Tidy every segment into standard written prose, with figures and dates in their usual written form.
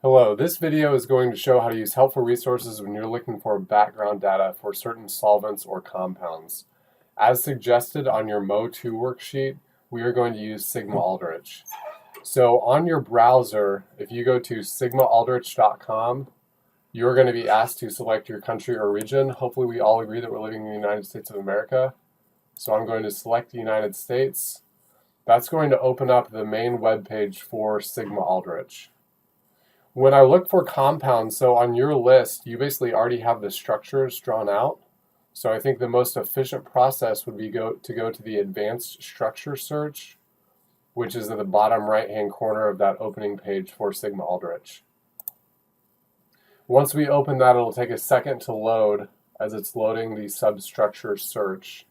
Hello, this video is going to show how to use helpful resources when you're looking for background data for certain solvents or compounds. As suggested on your Mo2 worksheet, we are going to use Sigma-Aldrich. So on your browser, if you go to sigmaaldrich.com, you're going to be asked to select your country or region. Hopefully we all agree that we're living in the United States of America. So I'm going to select the United States. That's going to open up the main web page for Sigma-Aldrich. When I look for compounds, so on your list, you basically already have the structures drawn out. So I think the most efficient process would be to go to the advanced structure search, which is at the bottom right-hand corner of that opening page for Sigma-Aldrich. Once we open that, it'll take a second to load as it's loading the substructure search.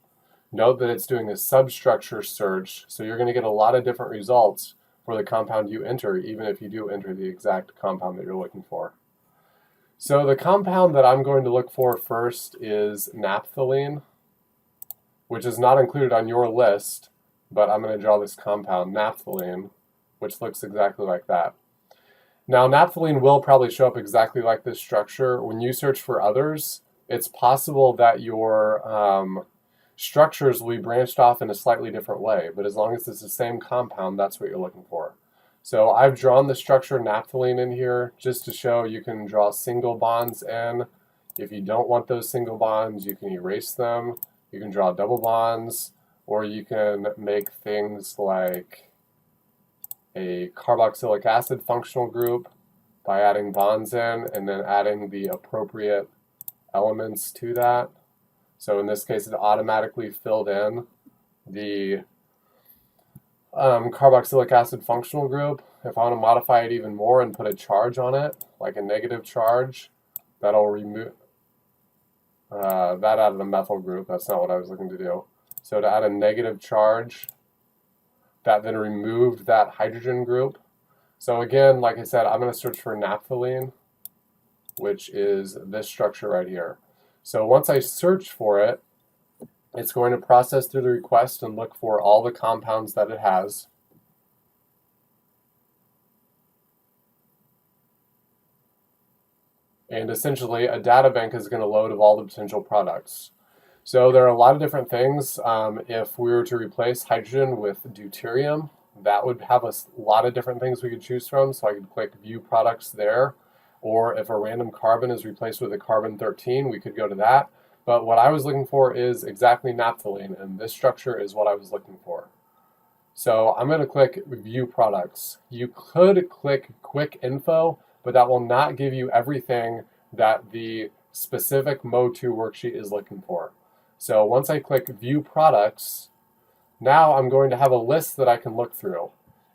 Note that it's doing a substructure search, so you're going to get a lot of different results for the compound you enter, even if you do enter the exact compound that you're looking for. So the compound that I'm going to look for first is naphthalene, which is not included on your list, but I'm going to draw this compound, naphthalene, which looks exactly like that. Now, naphthalene will probably show up exactly like this structure. When you search for others, it's possible that your structures will be branched off in a slightly different way, but as long as it's the same compound, that's what you're looking for. So I've drawn the structure naphthalene in here just to show you can draw single bonds in. If you don't want those single bonds, you can erase them. You can draw double bonds, or you can make things like a carboxylic acid functional group by adding bonds in and then adding the appropriate elements to that. So in this case, it automatically filled in the carboxylic acid functional group. If I want to modify it even more and put a charge on it, like a negative charge, that'll remove that out of the methyl group. That's not what I was looking to do. So to add a negative charge, that then removed that hydrogen group. So again, like I said, I'm going to search for naphthalene, which is this structure right here. So once I search for it, it's going to process through the request and look for all the compounds that it has. And essentially, a data bank is going to load of all the potential products. So there are a lot of different things. If we were to replace hydrogen with deuterium, that would have a lot of different things we could choose from. So I could click View Products there. Or if a random carbon is replaced with a carbon-13, we could go to that. But what I was looking for is exactly naphthalene, and this structure is what I was looking for. So I'm going to click View Products. You could click Quick Info, but that will not give you everything that the specific Mo2 worksheet is looking for. So once I click View Products, now I'm going to have a list that I can look through.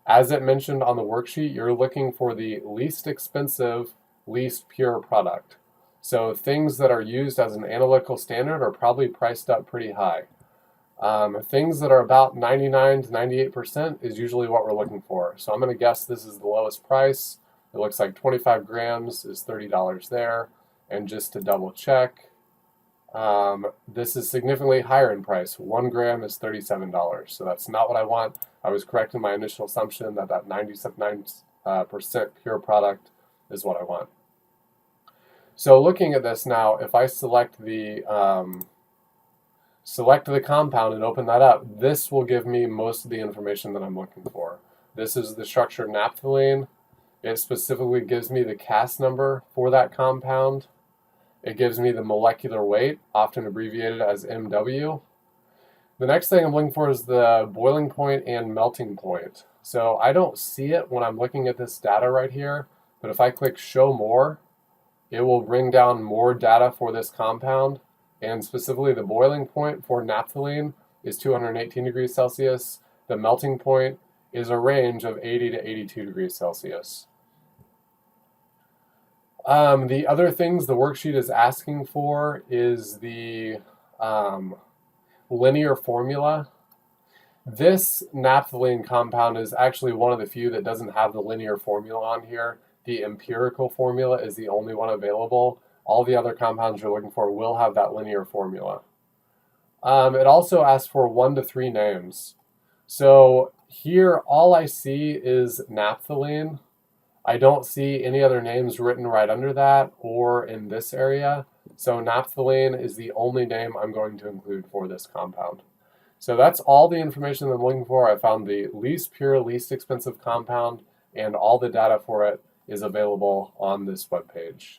As it mentioned on the worksheet, you're looking for the least expensive, least pure product. So things that are used as an analytical standard are probably priced up pretty high. Things that are about 99 to 98% is usually what we're looking for. So I'm going to guess this is the lowest price. It looks like 25 grams is $30 there. And just to double check, this is significantly higher in price. 1 gram is $37. So that's not what I want. I was correct in my initial assumption that 99% pure product is what I want. So looking at this now, if I select the compound and open that up, this will give me most of the information that I'm looking for. This is the structure naphthalene. It specifically gives me the CAS number for that compound. It gives me the molecular weight, often abbreviated as MW. The next thing I'm looking for is the boiling point and melting point. So I don't see it when I'm looking at this data right here, but if I click Show More, it will bring down more data for this compound, and specifically the boiling point for naphthalene is 218 degrees Celsius. The melting point is a range of 80 to 82 degrees Celsius. The other things the worksheet is asking for is the linear formula. This naphthalene compound is actually one of the few that doesn't have the linear formula on here. The empirical formula is the only one available. All the other compounds you're looking for will have that linear formula. It also asks for 1 to 3 names. So here, all I see is naphthalene. I don't see any other names written right under that or in this area, so naphthalene is the only name I'm going to include for this compound. So that's all the information I'm looking for. I found the least pure, least expensive compound, and all the data for it is available on this webpage.